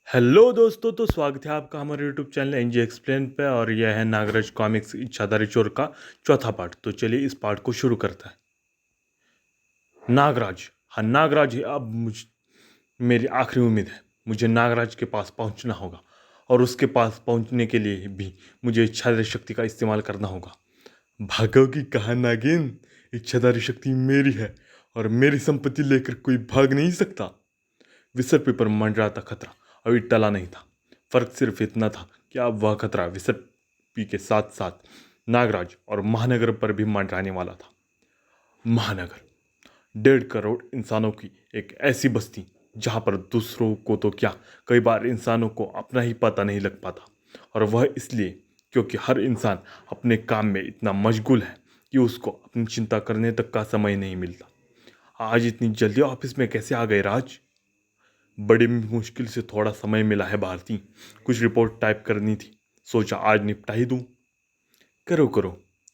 Hello दोस्तों, तो स्वागत है आपका हमारे यूट्यूब चैनल एनजी एक्सप्लेन पे। और यह है नागराज कॉमिक्स इच्छाधारी चोर का चौथा पार्ट। तो चलिए इस पार्ट को शुरू करते हैं। नागराज, हाँ नागराज ही अब मेरी आखिरी उम्मीद है। मुझे नागराज के पास पहुंचना होगा और उसके पास पहुंचने के लिए भी मुझे इच्छाधारी शक्ति का इस्तेमाल करना होगा। भागोगी कहाँ नागिन? इच्छाधारी शक्ति मेरी है और मेरी संपत्ति लेकर कोई भाग नहीं सकता। विसर्पी पर मंडरा था खतरा अभी टला नहीं था। फर्क सिर्फ इतना था कि अब वह खतरा विसर्पी के साथ साथ नागराज और महानगर पर भी मंडराने वाला था। महानगर 1.5 करोड़ इंसानों की एक ऐसी बस्ती जहां पर दूसरों को तो क्या, कई बार इंसानों को अपना ही पता नहीं लग पाता। और वह इसलिए क्योंकि हर इंसान अपने काम में इतना मशगूल है कि उसको अपनी चिंता करने तक का समय नहीं मिलता। आज इतनी जल्दी ऑफिस में कैसे आ गए राज? बड़ी मुश्किल से थोड़ा समय मिला है भारती। कुछ रिपोर्ट टाइप करनी थी, सोचा आज निपटा ही दूं। करो करो,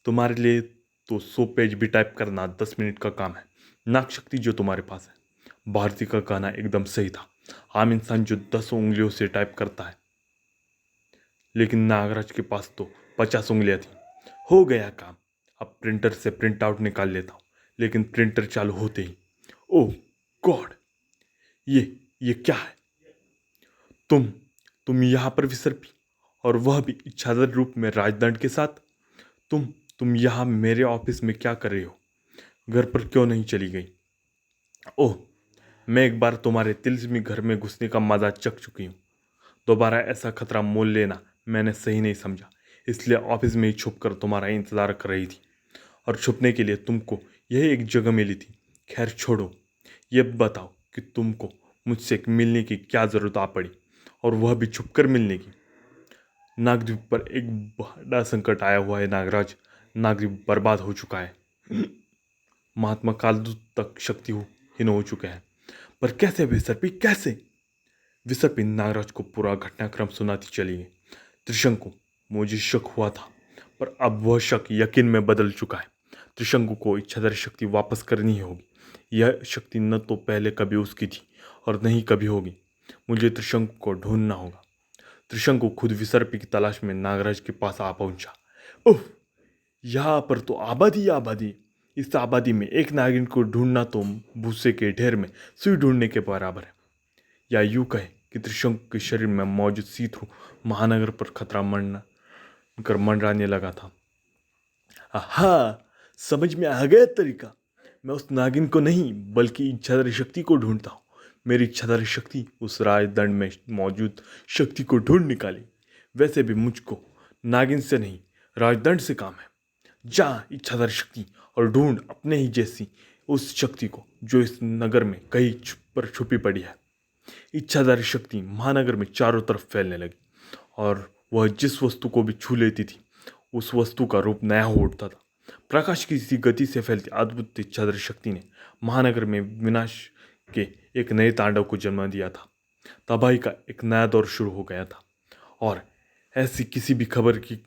तुम्हारे लिए तो 100 पेज भी टाइप करना 10 मिनट का काम है। नाक शक्ति जो तुम्हारे पास है। भारती का कहना एकदम सही था। आम इंसान जो 10 उंगलियों से टाइप करता है, लेकिन नागराज के पास तो 50 उंगलियां थी। हो गया काम। अब प्रिंटर से प्रिंट आउट निकाल लेता हूँ। लेकिन प्रिंटर चालू होते ही, ओह गॉड, ये क्या है? तुम तुम यहाँ पर विसर्पी, और वह भी इच्छाधारी रूप में राजदंड के साथ। तुम यहाँ मेरे ऑफिस में क्या कर रही हो? घर पर क्यों नहीं चली गई? ओह, मैं एक बार तुम्हारे तिलस्मी घर में घुसने का मजा चख चुकी हूँ। दोबारा ऐसा खतरा मोल लेना मैंने सही नहीं समझा। इसलिए ऑफिस में ही छुप कर तुम्हारा इंतजार कर रही थी। और छुपने के लिए तुमको यही एक जगह मिली थी। खैर छोड़ो, ये बताओ कि तुमको मुझसे मिलने की क्या जरूरत आ पड़ी, और वह भी छुपकर मिलने की। नागद्वीप पर एक बड़ा संकट आया हुआ है नागराज। नागद्वीप बर्बाद हो चुका है। महात्मा कालदूत तक शक्तिहीन हो चुके हैं। पर कैसे विसर्पी, कैसे? विसर्पी नागराज को पूरा घटनाक्रम सुनाती चली गई। त्रिशंकु, मुझे शक हुआ था, पर अब वह शक यकीन में बदल चुका है। त्रिशंकु को इच्छाधारी शक्ति वापस करनी ही होगी। यह शक्ति न तो पहले कभी उसकी थी और न ही कभी होगी। मुझे त्रिशंकु को ढूंढना होगा। त्रिशंकु खुद विसर्पी की तलाश में नागराज के पास आ पहुंचा। उफ, यहाँ पर तो आबादी ही आबादी। इस आबादी में एक नागिन को ढूंढना तो भूसे के ढेर में सुई ढूंढने के बराबर है। या यूं कहे कि त्रिशंकु के शरीर में मौजूद सीथ्रू महानगर पर खतरा मंडराने लगा था। आहा, समझ में आ गया तरीका। मैं उस नागिन को नहीं बल्कि इच्छाधारी शक्ति को ढूंढता हूँ। मेरी इच्छाधारी शक्ति उस राजदंड में मौजूद शक्ति को ढूंढ निकाली। वैसे भी मुझको नागिन से नहीं, राजदंड से काम है। जा इच्छाधारी शक्ति और ढूंढ अपने ही जैसी उस शक्ति को जो इस नगर में कहीं पर छुपी पड़ी है। इच्छाधारी शक्ति महानगर में चारों तरफ फैलने लगी और वह जिस वस्तु को भी छू लेती थी उस वस्तु का रूप नया हो उठता था। प्रकाश की इसी गति से फैलती अद्भुत इच्छाधारी शक्ति ने महानगर में विनाश के एक नए तांडव को जन्म दिया था। तबाही का एक नया दौर शुरू हो गया था। और ऐसी किसी भी खबर की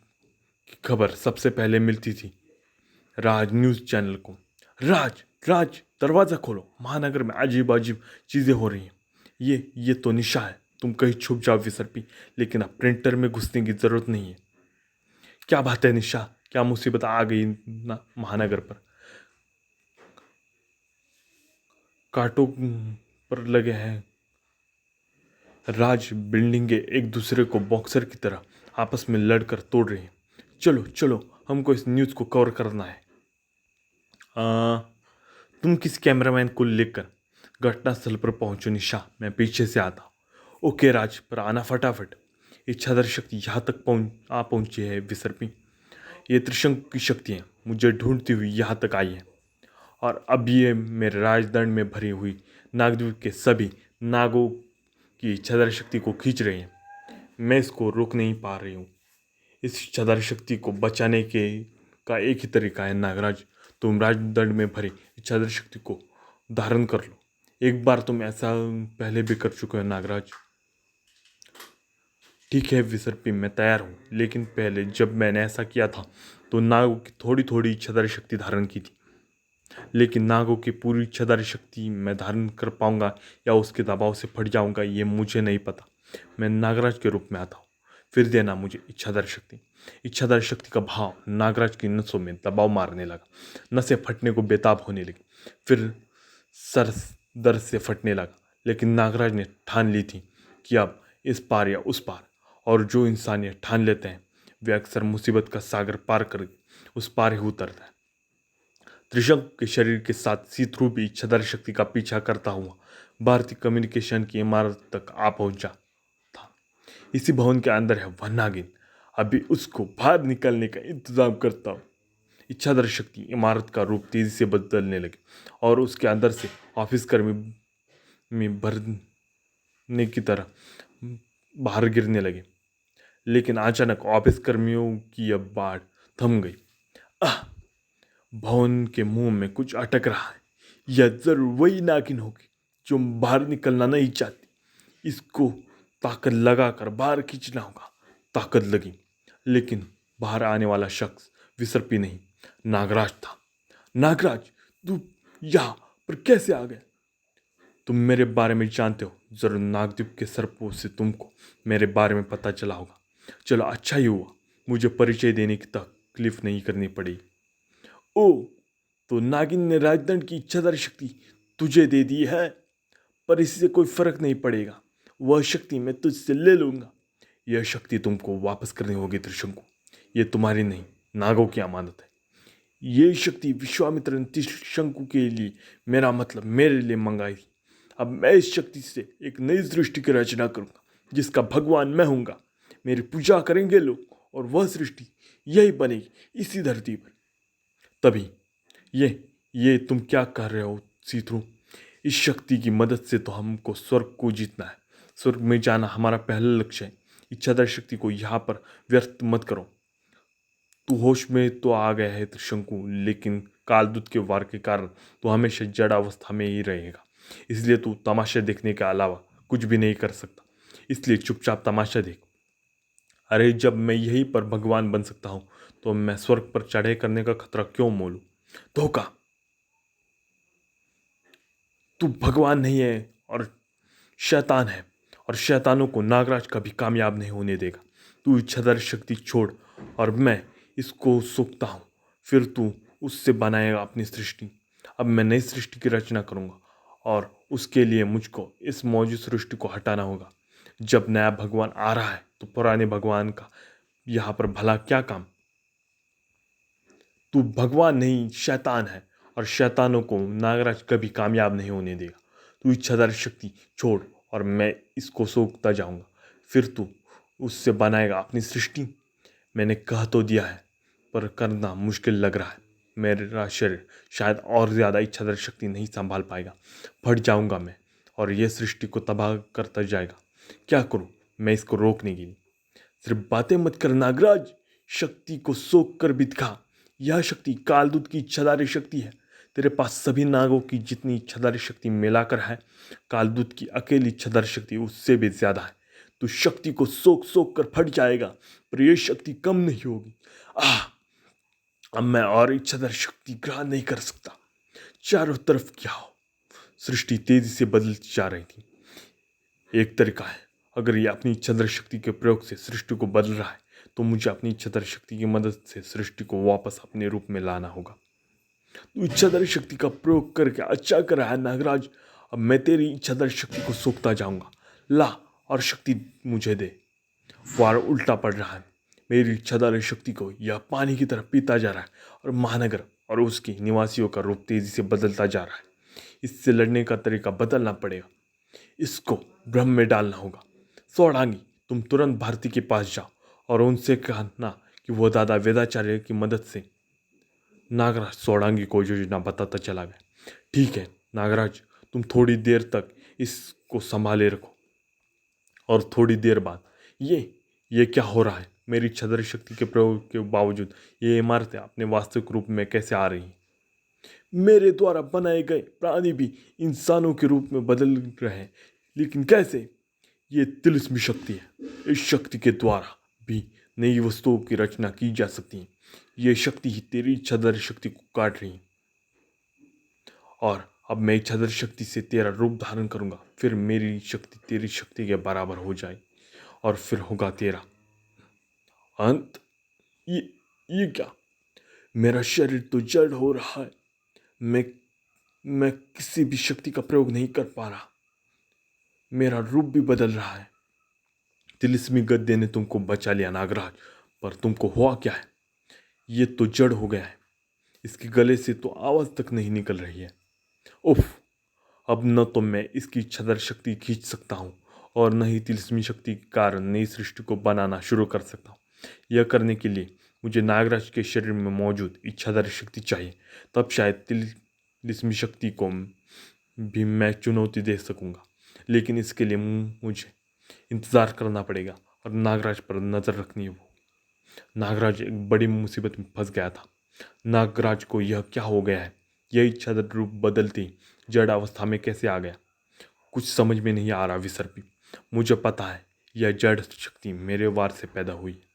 खबर सबसे पहले मिलती थी राज न्यूज़ चैनल को। राज राज, दरवाज़ा खोलो, महानगर में अजीब अजीब चीज़ें हो रही हैं। ये तो निशा है। तुम कहीं छुप जाओ विसर्पी, लेकिन अब प्रिंटर में घुसने की जरूरत नहीं है। क्या बात है निशा, क्या मुसीबत आ गई ना महानगर पर? कांटों पर लगे हैं। राज बिल्डिंगें एक दूसरे को बॉक्सर की तरह आपस में लड़कर तोड़ रही हैं। चलो चलो, हमको इस न्यूज़ को कवर करना है। आ, तुम किस कैमरामैन को लेकर घटनास्थल पर पहुंचो निशा, मैं पीछे से आता हूँ। ओके राज, पर आना फटाफट। इच्छाधारी शक्ति यहाँ तक पहुंची है विसर्पी। ये त्रिशंकु की शक्ति है, मुझे ढूंढती हुई यहाँ तक आई है। और अब ये मेरे राजदंड में भरी हुई नागद्वीप के सभी नागों की इच्छाधारी शक्ति को खींच रही है। मैं इसको रोक नहीं पा रही हूँ। इस इच्छाधारी शक्ति को बचाने के का एक ही तरीका है नागराज। तुम राजदंड में भरी इच्छाधारी शक्ति को धारण कर लो। एक बार तुम ऐसा पहले भी कर चुके हो नागराज। ठीक है विसर्पी, मैं तैयार हूँ, लेकिन पहले जब मैंने ऐसा किया था तो नागों की थोड़ी थोड़ी इच्छाधारी शक्ति धारण की थी। लेकिन नागों की पूरी इच्छाधारी शक्ति मैं धारण कर पाऊंगा या उसके दबाव से फट जाऊंगा, ये मुझे नहीं पता। मैं नागराज के रूप में आता हूँ, फिर देना मुझे इच्छाधारी शक्ति। इच्छाधारी शक्ति का भाव नागराज की नसों में दबाव मारने लगा। नसें फटने को बेताब होने लगी, फिर सर दर्द से फटने लगा। लेकिन नागराज ने ठान ली थी कि अब इस पार या उस पार, और जो इंसान ये ठान लेते हैं वे अक्सर मुसीबत का सागर पार कर उस पार ही उतरता है। त्रिशंकु के शरीर के साथ सीथ्रू भी इच्छाधारी शक्ति का पीछा करता हुआ भारतीय कम्युनिकेशन की इमारत तक आ पहुंचा था। इसी भवन के अंदर है वह नागिन, अभी उसको बाहर निकलने का इंतजाम करता हूँ। इच्छाधारी शक्ति इमारत का रूप तेजी से बदलने लगी और उसके अंदर से ऑफिस कर्मी में भरने की तरह बाहर गिरने लगे। लेकिन अचानक ऑफिस कर्मियों की यह बाढ़ थम गई। आह! भवन के मुंह में कुछ अटक रहा है। यह जरूर वही नागिन होगी जो बाहर निकलना नहीं चाहती। इसको ताकत लगाकर बाहर खींचना होगा। ताकत लगी, लेकिन बाहर आने वाला शख्स विसर्पी नहीं, नागराज था। नागराज, तू यहाँ पर कैसे आ गया? तुम मेरे बारे में जानते हो, जरूर नागद्वीप के सर्पों से तुमको मेरे बारे में पता चला होगा। चलो अच्छा ही हुआ, मुझे परिचय देने की तकलीफ नहीं करनी पड़ी। ओ, तो नागिन ने राजदंड की इच्छाधारी शक्ति तुझे दे दी है, पर इससे कोई फर्क नहीं पड़ेगा। वह शक्ति मैं तुझसे ले लूंगा। यह शक्ति तुमको वापस करनी होगी त्रिशंकु। ये तुम्हारी नहीं, नागों की अमानत है। ये शक्ति विश्वामित्र ने त्रिशंकु के लिए, मेरा मतलब मेरे लिए मंगाई थी। अब मैं इस शक्ति से एक नई सृष्टि की रचना करूंगा, जिसका भगवान मैं हूंगा। मेरी पूजा करेंगे लोग और वह सृष्टि यही बनेगी, इसी धरती पर। तभी ये तुम क्या कर रहे हो सीथ्रू? इस शक्ति की मदद से तो हमको स्वर्ग को जीतना है। स्वर्ग में जाना हमारा पहला लक्ष्य है। इच्छाधारी शक्ति को यहाँ पर व्यर्थ मत करो। तू होश में तो आ गया है त्रिशंकु, लेकिन कालदूत के वार के कारण तू हमेशा जड़ अवस्था में ही रहेगा। इसलिए तू तमाशा देखने के अलावा कुछ भी नहीं कर सकता। इसलिए चुपचाप तमाशा देख। अरे, जब मैं यहीं पर भगवान बन सकता हूँ तो मैं स्वर्ग पर चढ़ाई करने का खतरा क्यों मोलूं? धोखा! तू भगवान नहीं है और शैतान है, और शैतानों को नागराज कभी कामयाब नहीं होने देगा। तू इच्छाधारी शक्ति छोड़ और मैं इसको सूखता हूँ, फिर तू उससे बनाएगा अपनी सृष्टि। अब मैं नई सृष्टि की रचना करूँगा और उसके लिए मुझको इस मौजूद सृष्टि को हटाना होगा। जब नया भगवान आ रहा है तो पुराने भगवान का यहाँ पर भला क्या काम? तू भगवान नहीं, शैतान है, और शैतानों को नागराज कभी कामयाब नहीं होने देगा। तू इच्छाधारी शक्ति छोड़ और मैं इसको सोखता जाऊंगा, फिर तू उससे बनाएगा अपनी सृष्टि। मैंने कह तो दिया है, पर करना मुश्किल लग रहा है। मेरा शरीर शायद और ज़्यादा इच्छाधारी शक्ति नहीं संभाल पाएगा। फट जाऊंगा मैं और यह सृष्टि को तबाह करता जाएगा। क्या करूं मैं इसको रोकने के लिए? सिर्फ बातें मत कर नागराज, शक्ति को सोख कर भी दिखा। यह शक्ति कालदूत की इच्छाधारी शक्ति है। तेरे पास सभी नागों की जितनी इच्छाधारी शक्ति मिलाकर है, कालदूत की अकेली इच्छाधारी शक्ति उससे भी ज्यादा है। तू शक्ति को सोख सोख कर फट जाएगा, पर यह शक्ति कम नहीं होगी। आह! अब मैं और इच्छाधारी शक्ति ग्रहण नहीं कर सकता। चारों तरफ क्या हो? सृष्टि तेजी से बदलती जा रही थी। एक तरीका है, अगर ये अपनी इच्छाधारी शक्ति के प्रयोग से सृष्टि को बदल रहा है तो मुझे अपनी इच्छाधारी शक्ति की मदद से सृष्टि को वापस अपने रूप में लाना होगा। तू इच्छाधारी शक्ति का प्रयोग करके अच्छा कर रहा है नागराज। अब मैं तेरी इच्छाधारी शक्ति को सोखता जाऊंगा। ला और शक्ति मुझे दे। वार उल्टा पड़ रहा है। मेरी इच्छाधारी शक्ति को यह पानी की तरह पीता जा रहा है और महानगर और उसके निवासियों का रूप तेजी से बदलता जा रहा है। इससे लड़ने का तरीका बदलना पड़ेगा। इसको ब्रह्म में डालना होगा। सौड़ांगी, तुम तुरंत भारती के पास जाओ और उनसे कहना कि वो दादा वेदाचार्य की मदद से। नागराज सौड़ांगी को योजना बताता चला गया। ठीक है नागराज, तुम थोड़ी देर तक इसको संभाले रखो। और थोड़ी देर बाद ये क्या हो रहा है? मेरी इच्छाधारी शक्ति के प्रयोग के बावजूद ये इमारतें अपने वास्तविक रूप में कैसे आ रही हैं? मेरे द्वारा बनाए गए प्राणी भी इंसानों के रूप में बदल रहे हैं, लेकिन कैसे? ये तिलिस्मी शक्ति है। इस शक्ति के द्वारा भी नई वस्तुओं की रचना की जा सकती है। ये शक्ति ही तेरी इच्छाधारी शक्ति को काट रही है। और अब मैं इच्छाधारी शक्ति से तेरा रूप धारण करूंगा। फिर मेरी शक्ति तेरी शक्ति के बराबर हो जाएगी और फिर होगा तेरा अंत। ये ये क्या? मेरा शरीर तो जड़ हो रहा है। मैं मैं किसी भी शक्ति का प्रयोग नहीं कर पा रहा। मेरा रूप भी बदल रहा है। तिलिस्मी गद्दे ने तुमको बचा लिया नागराज, पर तुमको हुआ क्या है? ये तो जड़ हो गया है। इसके गले से तो आवाज तक नहीं निकल रही है। उफ! अब न तो मैं इसकी इच्छाधार शक्ति खींच सकता हूँ और न ही तिलिस्मी शक्ति के कारण नई सृष्टि को बनाना शुरू कर सकता हूँ। यह करने के लिए मुझे नागराज के शरीर में मौजूद इच्छाधारी शक्ति चाहिए। तब शायद तिलिस्मी शक्ति को भी मैं चुनौती दे सकूंगा। लेकिन इसके लिए मुझे इंतजार करना पड़ेगा और नागराज पर नजर रखनी होगी। नागराज एक बड़ी मुसीबत में फंस गया था। नागराज को यह क्या हो गया है? यह इच्छाधारी रूप बदलती जड़ अवस्था में कैसे आ गया? कुछ समझ में नहीं आ रहा विसर्पी। मुझे पता है यह जड़ शक्ति मेरे वार से पैदा हुई है।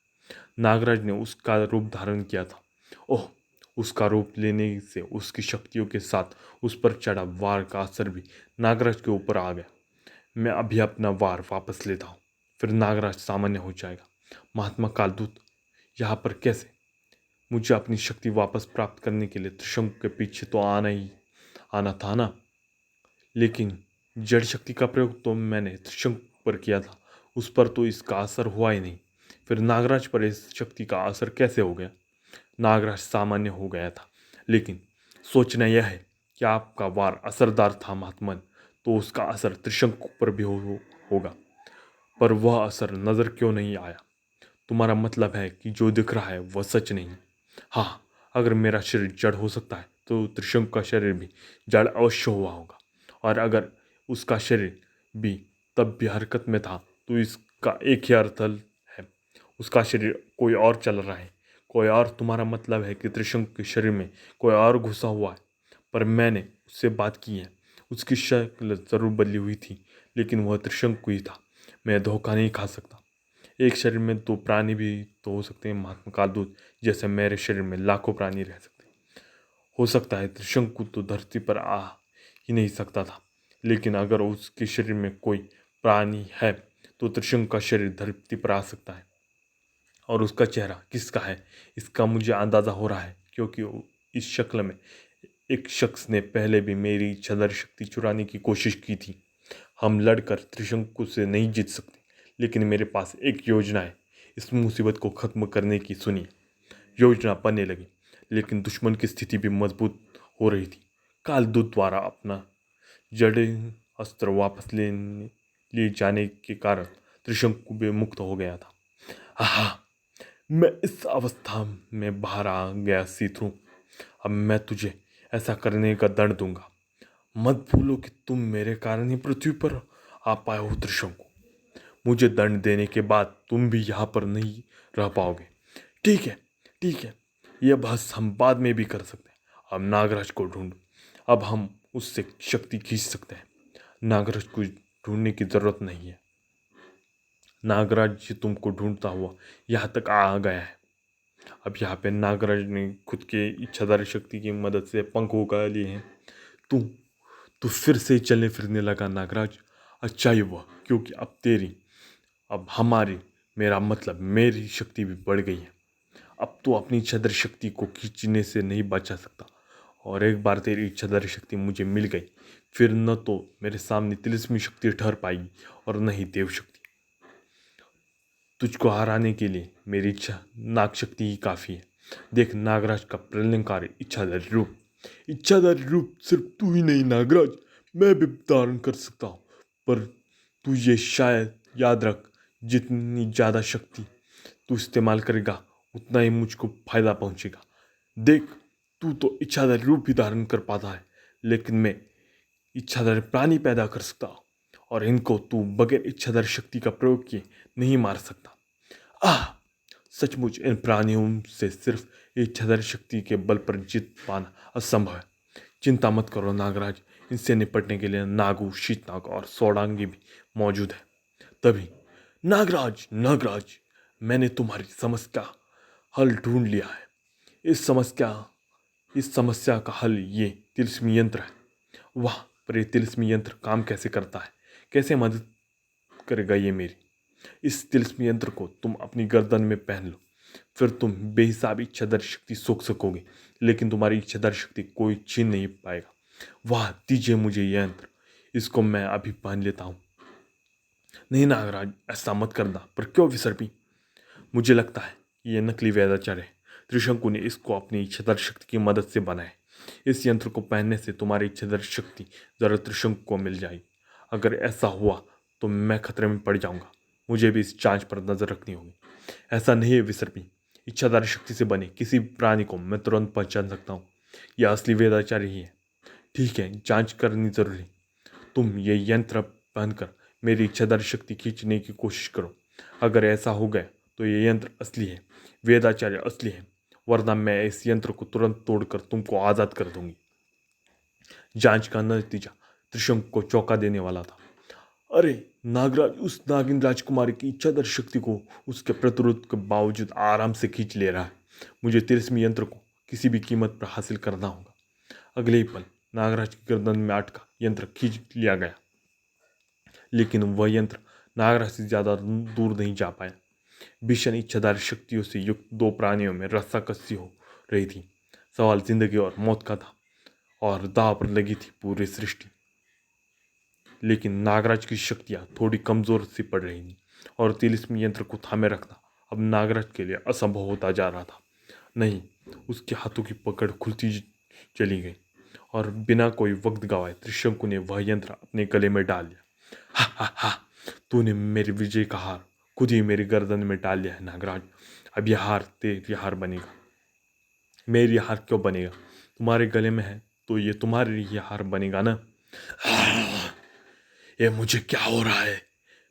नागराज ने उसका रूप धारण किया था। ओह! उसका रूप लेने से उसकी शक्तियों के साथ उस पर चढ़ा वार का असर भी नागराज के ऊपर आ गया। मैं अभी अपना वार वापस लेता हूँ, फिर नागराज सामान्य हो जाएगा। महात्मा कालदूत, यहाँ पर कैसे? मुझे अपनी शक्ति वापस प्राप्त करने के लिए त्रिशंकु के पीछे तो आना था ना। लेकिन जड़ शक्ति का प्रयोग तो मैंने त्रिशंकु पर किया था, उस पर तो इसका असर हुआ ही नहीं। फिर नागराज पर इस शक्ति का असर कैसे हो गया? नागराज सामान्य हो गया था, लेकिन सोचना यह है कि आपका वार असरदार था महात्मन, तो उसका असर त्रिशंकु पर भी होगा। पर वह असर नजर क्यों नहीं आया? तुम्हारा मतलब है कि जो दिख रहा है वह सच नहीं? हाँ, अगर मेरा शरीर जड़ हो सकता है तो त्रिशंकु का शरीर भी जड़ अवश्य हुआ होगा। और अगर उसका शरीर भी तब भी हरकत में था तो इसका एक ही अर्थ है, उसका शरीर कोई और चल रहा है। कोई और? तुम्हारा मतलब है कि त्रिशंकु के शरीर में कोई और घुसा हुआ है? पर मैंने उससे बात की है, उसकी शक्ल जरूर बदली हुई थी, लेकिन वह त्रिशंकु ही था। मैं धोखा नहीं खा सकता। एक शरीर में दो प्राणी भी तो हो सकते हैं महात्मा कालदूत, जैसे मेरे शरीर में लाखों प्राणी रह सकते हैं। हो सकता है त्रिशंकु तो धरती पर आ ही नहीं सकता था, लेकिन अगर उसके शरीर में कोई प्राणी है तो त्रिशंकु का शरीर धरती पर आ सकता है। और उसका चेहरा किसका है इसका मुझे अंदाजा हो रहा है, क्योंकि इस शक्ल में एक शख्स ने पहले भी मेरी इच्छाधारी शक्ति चुराने की कोशिश की थी। हम लड़कर त्रिशंकु से नहीं जीत सकते, लेकिन मेरे पास एक योजना है इस मुसीबत को खत्म करने की। सुनिए। योजना बनने लगी, लेकिन दुश्मन की स्थिति भी मजबूत हो रही थी। कालदूत द्वारा अपना जड़ अस्त्र वापस लेने लिए जाने के कारण त्रिशंकु भी मुक्त हो गया था। आहा! मैं इस अवस्था में बाहर आ गया सीथू। अब मैं तुझे ऐसा करने का दंड दूंगा। मत भूलो कि तुम मेरे कारण ही पृथ्वी पर आ पाए हो त्रिशंकु। मुझे दंड देने के बाद तुम भी यहाँ पर नहीं रह पाओगे। ठीक है, ठीक है, यह बहस हम बाद में भी कर सकते हैं। अब नागराज को ढूंढो। अब हम उससे शक्ति खींच सकते हैं। नागराज को ढूंढने की जरूरत नहीं है। नागराज जी तुमको ढूंढता हुआ यहाँ तक आ गया है। अब यहाँ पे नागराज ने खुद के इच्छाधारी शक्ति की मदद से पंख उगा लिए हैं। तू तू फिर से चलने फिरने लगा नागराज। अच्छा ही हुआ, क्योंकि अब हमारी मेरा मतलब मेरी शक्ति भी बढ़ गई है। अब तो अपनी इच्छाधारी शक्ति को खींचने से नहीं बचा सकता। और एक बार तेरी इच्छाधारी शक्ति मुझे मिल गई, फिर न तो मेरे सामने तिलिस्मी शक्ति ठहर पाएगी और न ही देव शक्ति। तुझको हराने के लिए मेरी इच्छा नाग शक्ति ही काफ़ी है। देख नागराज का प्रलयंकारी इच्छाधारी रूप। इच्छाधारी रूप सिर्फ तू ही नहीं नागराज, मैं भी धारण कर सकता हूँ। पर तू ये शायद याद रख, जितनी ज़्यादा शक्ति तू इस्तेमाल करेगा उतना ही मुझको फायदा पहुँचेगा। देख, तू तो इच्छाधारी रूप ही धारण कर पाता है, लेकिन मैं इच्छाधारी प्राणी पैदा कर सकता हूँ, और इनको तू बगैर इच्छाधारी शक्ति का प्रयोग किए नहीं मार सकता। आह! सचमुच इन प्राणियों से सिर्फ इच्छाधारी शक्ति के बल पर जीत पाना असंभव है। चिंता मत करो नागराज, इनसे निपटने के लिए नागू, शीतनाग और सोडांगी भी मौजूद है। तभी नागराज, नागराज, मैंने तुम्हारी समस्या हल ढूंढ लिया है। इस समस्या का हल ये तिलिस्मी यंत्र है। वाह, पर ये तिलिस्मी यंत्र काम कैसे करता है? कैसे मदद करेगा ये मेरी? इस तिलिस्मी यंत्र को तुम अपनी गर्दन में पहन लो, फिर तुम बेहिसाब इच्छाधारी शक्ति सोख सकोगे, लेकिन तुम्हारी इच्छाधारी शक्ति कोई छीन नहीं पाएगा। वाह, दीजिए मुझे यह यंत्र, इसको मैं अभी पहन लेता हूँ। नहीं नागराज, ऐसा मत करना। पर क्यों विसर्पी? मुझे लगता है ये नकली वेदाचार्य है। त्रिशंकु ने इसको अपनी इच्छाधारी शक्ति की मदद से बनाया। इस यंत्र को पहनने से तुम्हारी इच्छाधारी शक्ति जरा त्रिशंकु को मिल जाएगी। अगर ऐसा हुआ तो मैं खतरे में पड़ जाऊंगा। मुझे भी इस जांच पर नजर रखनी होगी। ऐसा नहीं है विसर्पी, इच्छाधारी शक्ति से बने किसी प्राणी को मैं तुरंत पहचान सकता हूँ। यह असली वेदाचार्य ही है। ठीक है, जांच करनी जरूरी। तुम ये यंत्र पहनकर मेरी इच्छाधारी शक्ति खींचने की कोशिश करो। अगर ऐसा हो गया तो ये यंत्र असली है, वेदाचार्य असली है, वरना मैं इस यंत्र को तुरंत तोड़कर तुमको आज़ाद कर दूंगी। जांच का नतीजा त्रिशंकु को चौंका देने वाला था। अरे नागराज उस नागिन राजकुमारी की इच्छाधारी शक्ति को उसके प्रतिरोध के बावजूद आराम से खींच ले रहा है। मुझे तिलिस्मी यंत्र को किसी भी कीमत पर हासिल करना होगा। अगले ही पल नागराज की गर्दन में अटका यंत्र खींच लिया गया, लेकिन वह यंत्र नागराज से ज्यादा दूर नहीं जा पाया। भीषण इच्छाधारी शक्तियों से युक्त दो प्राणियों में रस्साकसी हो रही थी। सवाल जिंदगी और मौत का था और दांव पर लगी थी पूरी सृष्टि। लेकिन नागराज की शक्तियां थोड़ी कमजोर सी पड़ रही थी और तिलिस्मी यंत्र को थामे रखना अब नागराज के लिए असंभव होता जा रहा था। नहीं, उसके हाथों की पकड़ खुलती चली गई और बिना कोई वक्त गवाए त्रिशंकु ने वह यंत्र अपने गले में डाल लिया। हा हा हा, तूने मेरी विजय का हार खुद ही मेरी गर्दन में डाल लिया है नागराज। अब यह हार तेरी हार बनेगा। मेरी हार क्यों बनेगा? तुम्हारे गले में है तो ये तुम्हारे लिए हार बनेगा ना। ये मुझे क्या हो रहा है?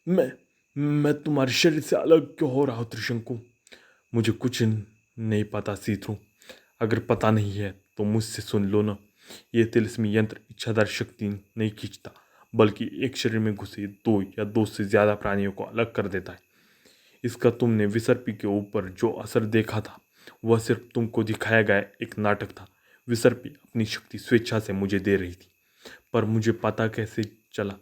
मैं मैं तुम्हारे शरीर से अलग क्यों हो रहा हूँ त्रिशंकु? मुझे कुछ नहीं पता सी थ्रू। अगर पता नहीं है तो मुझसे सुन लो ना। ये तिलिस्मी यंत्र इच्छाधार शक्ति नहीं खींचता, बल्कि एक शरीर में घुसे दो या दो से ज्यादा प्राणियों को अलग कर देता है। इसका तुमने विसर्पी के ऊपर जो असर देखा था वह सिर्फ तुमको दिखाया गया एक नाटक था। विसर्पी अपनी शक्ति स्वेच्छा से मुझे दे रही थी। पर मुझे पता कैसे चला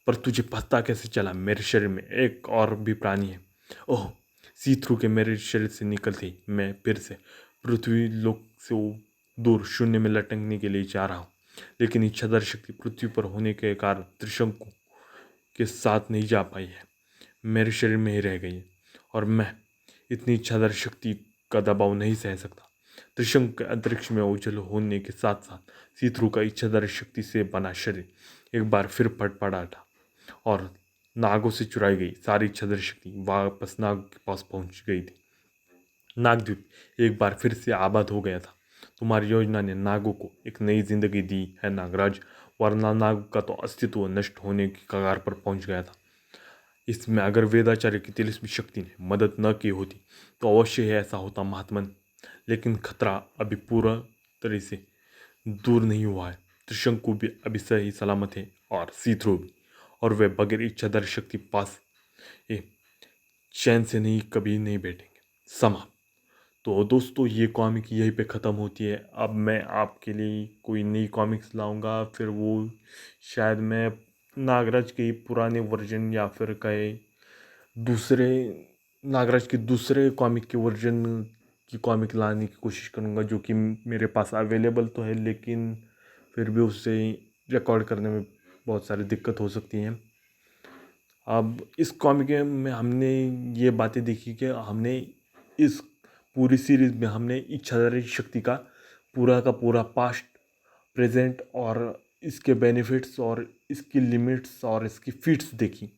पर तुझे पता कैसे चला मेरे शरीर में एक और भी प्राणी है? ओह, सी थ्रू के मेरे शरीर से निकलते ही मैं फिर से पृथ्वी लोक से दूर शून्य में लटकने के लिए जा रहा हूँ। लेकिन इच्छाधार शक्ति पृथ्वी पर होने के कारण त्रिशंकु के साथ नहीं जा पाई है, मेरे शरीर में ही रह गई है और मैं इतनी इच्छाधार शक्ति का दबाव नहीं सह सकता। त्रिशंकु के अंतरिक्ष में उज्जवल होने के साथ साथ सीथ्रू का इच्छाधारी शक्ति से बना शरीर एक बार फिर फटफड़ा था और नागों से चुराई गई सारी इच्छाधारी शक्ति वापस नाग के पास पहुंच गई थी। नागद्वीप एक बार फिर से आबाद हो गया था। तुम्हारी योजना ने नागों को एक नई जिंदगी दी है नागराज, वरना नाग का तो अस्तित्व नष्ट होने की कगार पर पहुंच गया था। इसमें अगर वेदाचार्य की तिलिस्मी शक्ति ने मदद न की होती तो अवश्य ही ऐसा होता महात्मन। लेकिन खतरा अभी पूरा तरह से दूर नहीं हुआ है। त्रिशंकु भी अभी सही सलामत है और सीथ्रो भी, और वे बगैर इच्छाधारी शक्ति पास ये चैन से नहीं कभी नहीं बैठेंगे। समाप्त। तो दोस्तों, ये कॉमिक यहीं पे ख़त्म होती है। अब मैं आपके लिए कोई नई कॉमिक्स लाऊंगा, फिर वो शायद मैं नागराज के पुराने वर्जन या फिर कहे दूसरे नागराज के दूसरे कॉमिक के वर्जन की कॉमिक लाने की कोशिश करूंगा, जो कि मेरे पास अवेलेबल तो है लेकिन फिर भी उससे रिकॉर्ड करने में बहुत सारी दिक्कत हो सकती हैं। अब इस कॉमिक में हमने ये बातें देखी कि हमने इस पूरी सीरीज में हमने इच्छाधारी शक्ति का पूरा पास्ट, प्रेजेंट और इसके बेनिफिट्स और इसकी लिमिट्स और इसकी फीट्स देखी।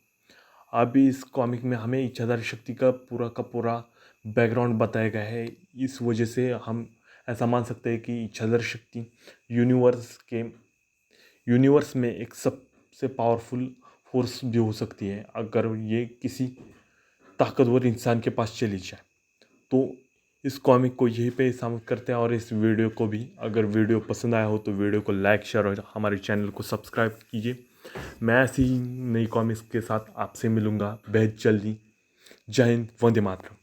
अभी इस कॉमिक में हमें इच्छाधारी शक्ति का पूरा बैकग्राउंड बताया गया है। इस वजह से हम ऐसा मान सकते हैं कि इच्छाधारी शक्ति यूनिवर्स में एक सबसे पावरफुल फोर्स भी हो सकती है अगर ये किसी ताकतवर इंसान के पास चली जाए। तो इस कॉमिक को यहीं पे समाप्त करते हैं और इस वीडियो को भी, अगर वीडियो पसंद आया हो तो वीडियो को लाइक, शेयर और हमारे चैनल को सब्सक्राइब कीजिए। मैं ऐसी ही नई कॉमिक्स के साथ आपसे मिलूँगा बेहद जल्दी। जय हिंद, वंदे मातरम।